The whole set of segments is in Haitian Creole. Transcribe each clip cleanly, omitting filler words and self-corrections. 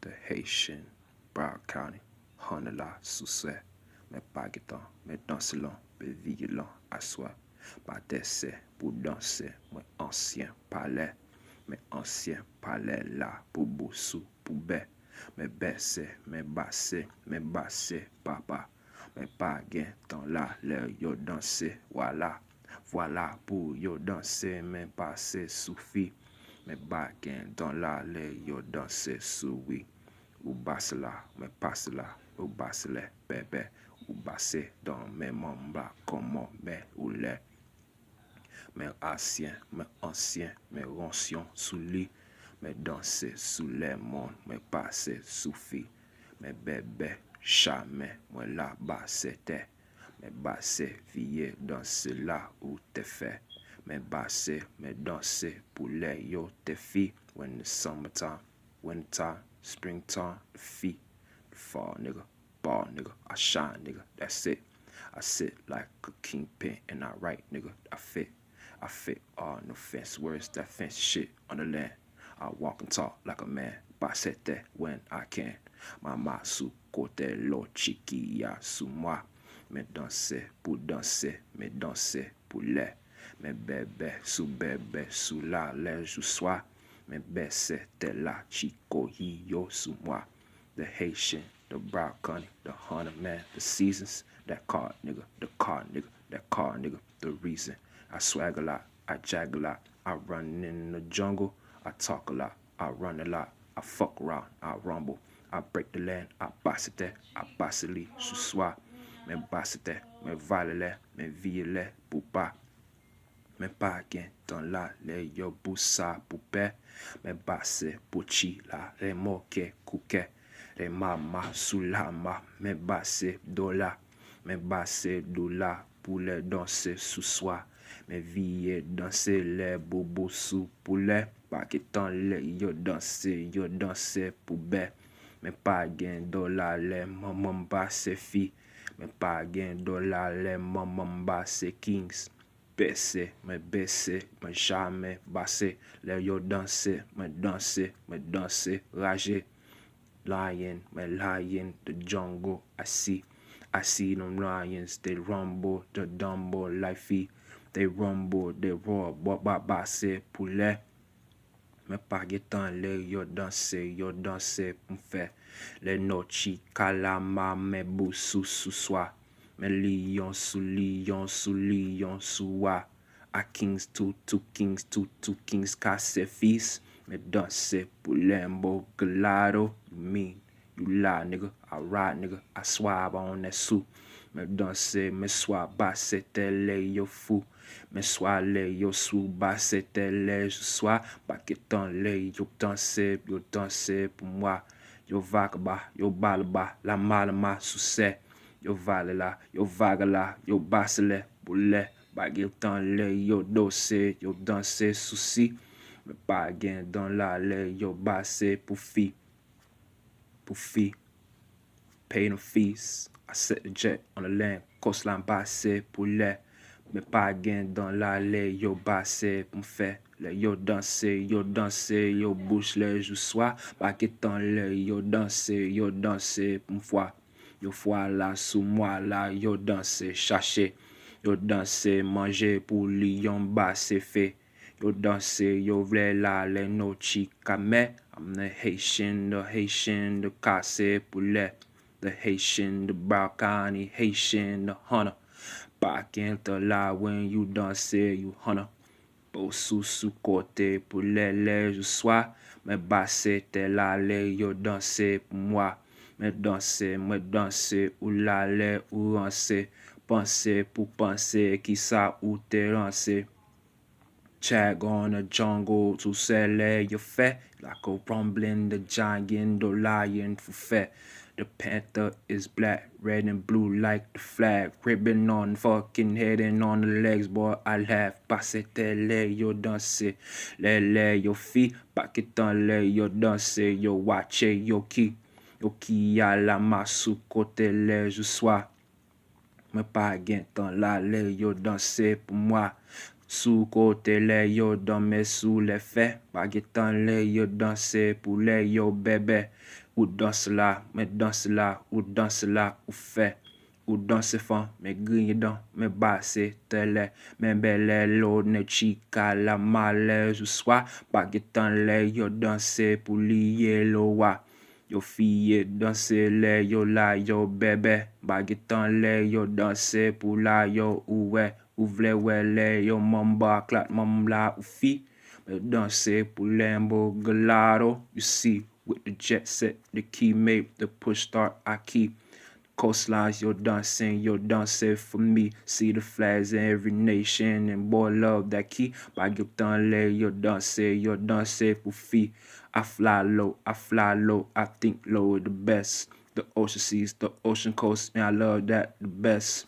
the Haitian, Broward County, Honolulu, succès. Mais pas guetant, mais danser long, mais vigilant, à soi. Pas d'essai pour danser, mais ancien palais là, pour boussou, pour bé. Mais baisser, mais basser, papa. Mais pas gain, temps là, l'air yo danser, voilà. Voilà pour yo danser, mais passer soufi. Mais pas gain, dans là, l'air yo danser, sous oui. Ou basse là, mais passe là, ou basse là, bébé. Ou basse dans mes membres, comment, mais ou les. Mais ancien, mais roncions sous lit, mais danser sous les mondes, mais passer sous fille, mais bébé, jamais, moi là-bas c'était, mais basser, vie danser là où t'es fait, mais basser, mais danser pour les yo t'es filles, when the summertime, wintertime, springtime, the feet, the fall nigga, ball nigga, I shine nigga, that's it. I sit like a kingpin and I write nigga, I fit all no fence words, that fence shit on the land. I walk and talk like a man, basete when I can. Mama su côté lo chiquilla sous moi. Me danser pour danser, me danser pour les. Me bébé sous la lège ou soit. Me baisse te la chico yo sous moi. The Haitian, the Broward County, the Hunter man, the seasons, that car nigga, the car nigga, that car nigga, the reason. I swag a lot, I jag a lot, I run in the jungle, I talk a lot, I run a lot, I fuck around, I rumble, I break the land, I basite, I basili, sous soi, me basite, me valele, me viele, poupa. Me pa gen dans la le yo boussa poupée, me basse pochi la remoke kouke, re mama sous la ma, me basse dola, me basse dola pour les danser sous soi, me vie danser les bobo sous poulet, pas que tant le yo danser pour bé, me pa gen dola le maman basse fi, me pa gen dola le maman basse kings. Baisser, me jamais basser, les yo danser, me danser, rager. Lion, the jungle, I see them lions, they rumble, the dumbo, lifey, they rumble, they roar, basser, poulet. Me pa getan le yo danser pour faire, les nochi, kalama, me boussou sous soi. Me lion sous wa. A kings two kings casse fils. Me danse pour lembo galado. You mean, you lie nigga, I ride nigga, I swab on that suit. Me danse, me swab basse tele yo fou. Me swab le yo sou basse tele je sois. Pas que tant le yo danse pour moi. Yo vagaba, yo balba, la malama succès. Yo vale la, yo vague la, yo basse le, boulet, bague dans le, yo dosse, yo danse souci, me pas gain dans la le, yo basse pour fi, pay no fees, I set the jet on the land, coastline basse pour le, me pas gain dans la le, yo basse pour fait, le yo danse, yo bouche le, je sois, bague dans le, yo danse pour foi. Yo fois là sous moi là, yo danse chercher, yo danse manger pour lion basse fait, yo danse yo vle la les no chikame. I'm the Haitian, the casse poulet, the Haitian, the Broward County Haitian, the hunter. Back into la when you danse, you hunter. Sous côté pour les je sois, me basse te la le yo danse pour moi. Me danse, ou lale, ou ranse, pense pour penser, qui ça ou te ranse. Chag on the jungle, to sell your fat, like a rumbling, the giant, the lion for fat. The panther is black, red and blue like the flag. Ribbon on fucking head and on the legs, boy, I laugh. Passe le yo danse, le yo fi, paquetan le yo danse, yo watch yo ki. Yo ki a la masu côté le je sois. Me pas gain temps là, le yo danser pour moi. Sous côté les yo dans mes sous les faits. Pas guetant les yo danser pour les yo bébé. Ou danse là, mais danse là, ou danse là, ou fait. Ou danse fan, mais grille dans, mais basse télé. Mais belle l'eau ne chica la malaise ou soit. Pas guetant les yo danser pour lier l'oua. Yo fille danser les yo la yo bébé. Baguetan les yo danser pour la yo oué. Ou vle ouais les yo mamba clat mam la ou fi. Mais danser pour lembo galado. You see, with the jet set, the key mate, the push start I keep. Coastlines, you're dancing for me. See the flags in every nation, and boy, love that key. By get done lay, you're dancing for fee. I fly low, I think low is the best. The ocean seas, the ocean coast, man, I love that the best.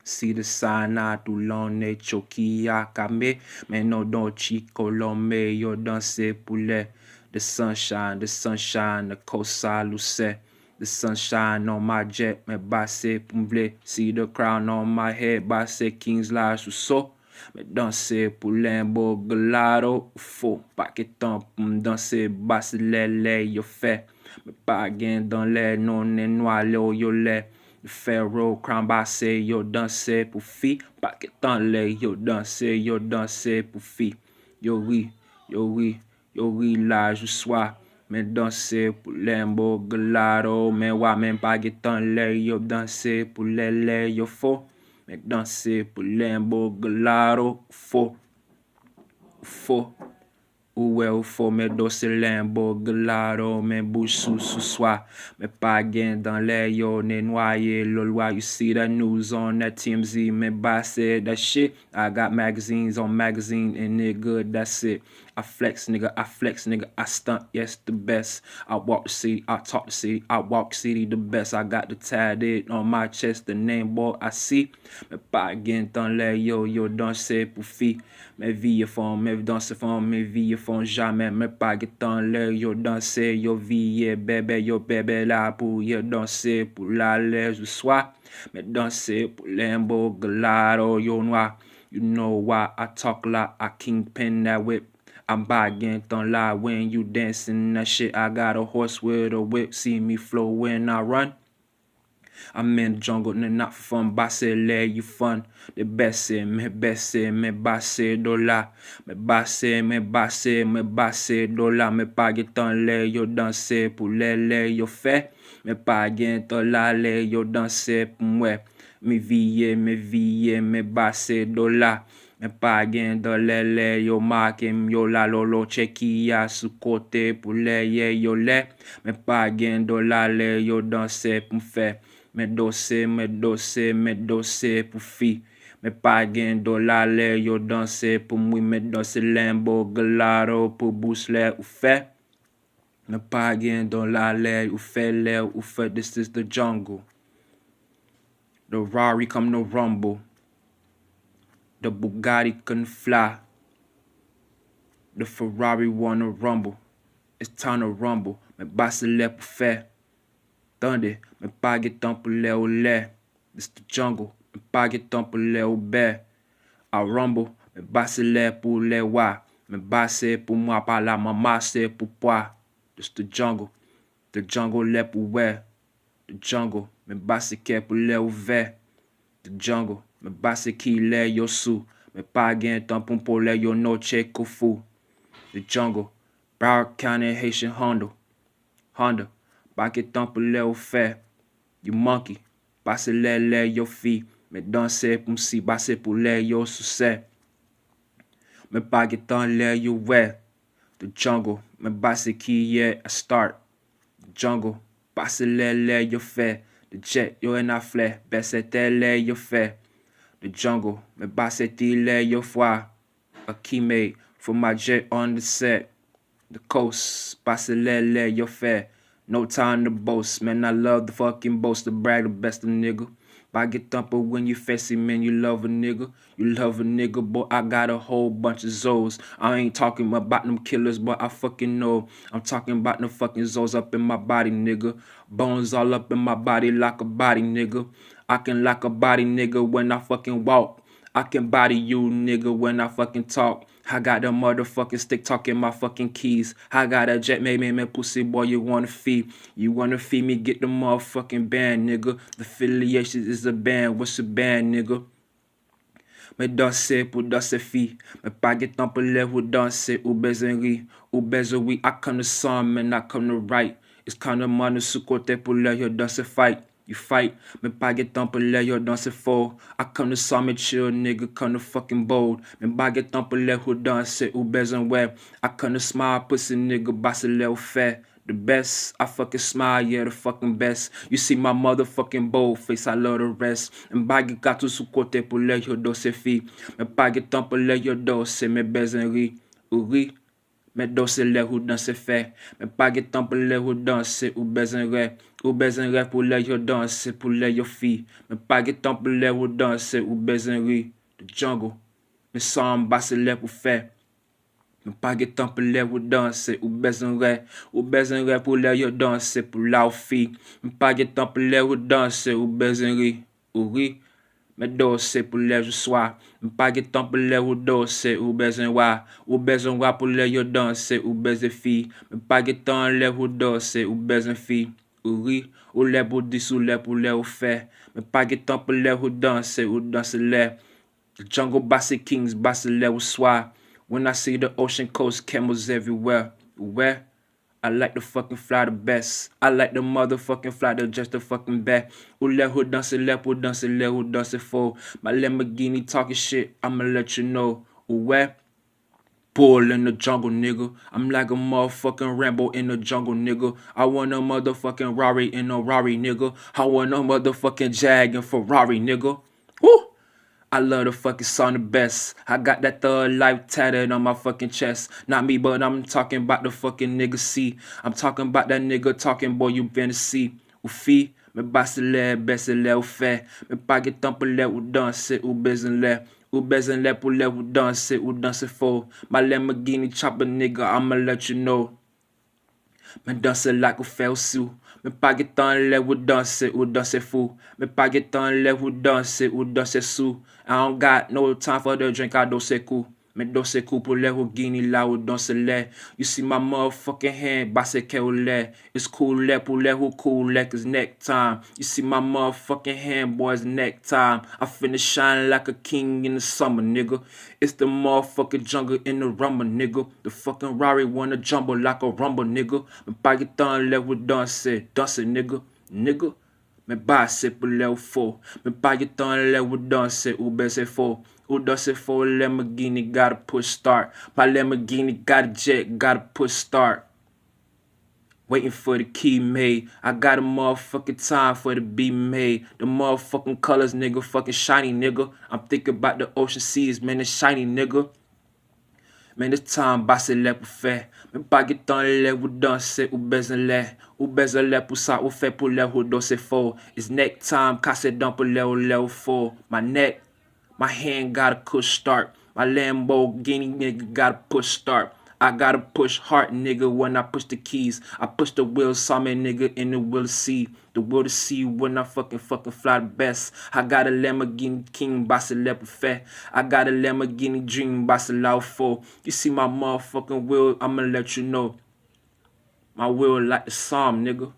See the sign out tout l'année, choki akame. Mais non, don't chico l'homme, you're dancing pour les. The sunshine, the coastside, lucé. The sunshine on my jet, me basse pour m'vle. See the crown on my head, basse King's Life so. Me danser pour lembo galado, faux. Pas que temps pour m'danser, basse les yo fait. Me pas gain dans les non et noir, yo les. Pharaoh, crown basse, yo danser pour fi. Pas que temps les yo danser pour fi. Yo oui, là je sois. Mais danser pour lembo galado. Mais ouais, même pas guetant les yo danser pour les yo faux. Mais danser pour lembo galado, faux. Ou faut me danser lembo galado. Mais bouche sous soi. Mais pas gain dans les yo ne noyé loi. You see that news on that TMZ. Mais basse that shit. I got magazines on magazine and nigga, that's it. I flex, nigga, I stunt, yes, the best. I walk the city, I talk the city, I walk city, the best. I got the tatted on my chest, the name, boy, I see. Mais pas again, dans les yo danser pour fi. Mes vies font, mes danser font, mes vies font jamais. Mais pas dans les yo danser, yo vie, bébé là pour yo danser, pour la l'aise du soir. Mais danser pour lembo galado, yo noir. You know why I talk like I kingpin that whip. I'm bagging don't lie when you dancing that shit. I got a horse with a whip. See me flow when I run. I'm in the jungle, not for fun. Basse, let you fun. The best, me basse, dollar. Me basse, dollar. Me pas guetant les yo danser pour les yo fait. Me pas guetant la les yo danser pour moi. Me vie, me basse, dollar. Me pas gain dans les yo marquem yo la lolo cheki ya sous côté pour les yo les. Me pas gain dans la les yo danser pour faire. Me doser pour fi. Me pas gain dans la les yo danser pour moi. Me danser lembo galaro pour bousler ou fait. Me pas gain dans la les ou fait. This is the jungle. The Rari come no rumble. The Bugatti can fly. The Ferrari wanna rumble. It's time to rumble. Me basse le pour faire. Tandis, me pas guetant pour les ou les. This the jungle. Me pas guetant pour les ou bé. I rumble. Me basse le pour les wa. Me basse pour moi par la maman c'est pour poids. This the jungle. The jungle le pour ouais. The jungle. Me basse ke pour les ou ve. The jungle. Me basse ki le yo sou. Me pas gain temps pour le yo no check fou. The jungle. Broward County Haitian Honda. Pas que temps pour le ou fait. You monkey. Passe le yo fi. Me danser pour si basse pour le yo succès. Me pas que temps le yo ouais. The jungle. Me basse ki yeah a start. The jungle. Passe le yo fait. The jet yo en a flè. Baisse le yo fait. The jungle, me basse le yo foi. A key mate for my jet on the set. The coast, basse le yo fait. No time to boast, man. I love the fucking boast to brag the best of nigga. I get thumper when you fancy, man. You love a nigga. Boy. I got a whole bunch of Zoes. I ain't talking about them killers, but I fucking know. I'm talking about them fucking Zoes up in my body, nigga. Bones all up in my body like a body, nigga. I can like a body, nigga, when I fucking walk. I can body you, nigga, when I fucking talk. I got the motherfucking stick talking my fucking keys. I got a jet, man, pussy boy, you wanna feed. You wanna feed me, get the motherfucking band, nigga. The affiliation is a band, what's a band, nigga? Me danser pour danser fille. Me pas get temps pour les ou danser ou besoin ou besoin oui. I come to some and I come to right. It's kind of money sous côté pour les yo danser fight. You fight, me pas get temps pour les yo danser fort. I come to some and chill, nigga, come to fucking bold. Me pas get temps pour les ou danser ou besoin ouais. I come to smile, pussy nigga, basse les ou fait. The best, I fucking smile, yeah, the fucking best. You see my motherfucking bold face, I love the rest. Me pas get gato sous côté pour les yo danser fille. Me pas get temps pour les yo danser, me besoin ri, ou ri. Me danser les ou danser fait. Me pas get temps pour les ou danser ou besoin rêve. Ou besoin rêve pour les yo danser, pour les yo filles. Me pas get temps pour les ou danser ou besoin ri. The jungle, me sens basse les pour faire. Me pas get temps pour les ou danser ou besoin rêve pour les yo danser pour la fille. Me pas get temps pour les ou danser ou besoin ri, ou ri. Me danser pour les jours soir. Me pas get temps pour les ou danser ou besoin roi pour les yo danser ou besoin fille. Me pas get temps les ou danser ou besoin fille. Ou ri, ou les pour 10 ou les pour les ou faire. Me pas get temps pour les ou danser les. The jungle basse kings basse les ou soir. When I see the ocean coast, camels everywhere. Where? I like the fucking fly the best. I like the motherfucking fly the just the fucking best. Ou les who danser les pour danser les who danser for. My Lamborghini talking shit, I'ma let you know. Where? Bull in the jungle, nigga. I'm like a motherfucking Rambo in the jungle, nigga. I want a motherfucking Rari in a Rari, nigga. I want a motherfucking Jag and Ferrari, nigga. Woo! I love the fucking song the best. I got that thug life tatted on my fucking chest. Not me, but I'm talking about the fucking nigga C. I'm talking about that nigga talking, boy, you finna see. Ou fi, me basse le, baisse le ou fait. Me pas get temps pour les ou danser ou besoin le. Ou besoin le pour les ou danser fort. My Lamborghini chopper nigga, I'ma let you know. Me danser like ou fait sous. Me pas get temps les ou danser fou. Me pas get temps les ou danser sous. I don't got no time for the drink, I danser cool. Me danser cool pour les ou guini là ou danser les. You see my motherfucking hand, basse que ou les. It's cool les pour les ou cool les, cause neck time. You see my motherfucking hand, boys, neck time. I finna shine like a king in the summer, nigga. It's the motherfucking jungle in the rumble, nigga. The fucking Rari wanna jumble like a rumble, nigga. Me pas get temps les ou danser, nigga. Nigga. Me basse pour les ou faux. Me pas get temps les ou danser ou baisser faux. Ou danser faux, Lamborghini gotta push start. My Lamborghini got a jet, gotta push start. Waiting for the key made. I got a motherfucking time for the be made. The motherfucking colors, nigga, fucking shiny, nigga. I'm thinking about the ocean seas, man, it's shiny, nigga. Man, this time basse le pour faire. Me pas get temps les ou danser ou besoin les. Ou besoin les pour ça ou fait pour les ou danser fort. It's neck time, casse down pour les ou fort. My neck, my hand gotta push start. My Lamborghini nigga gotta push start. I gotta push hard, nigga, when I push the keys. I push the wheel, saw me, nigga, in the will to see. The will to see when I fucking fly the best. I got a Lamborghini King, basse le fait. I got a Lamborghini Dream, basse loud for. You see my motherfucking wheel, I'ma let you know. My wheel like the psalm, nigga.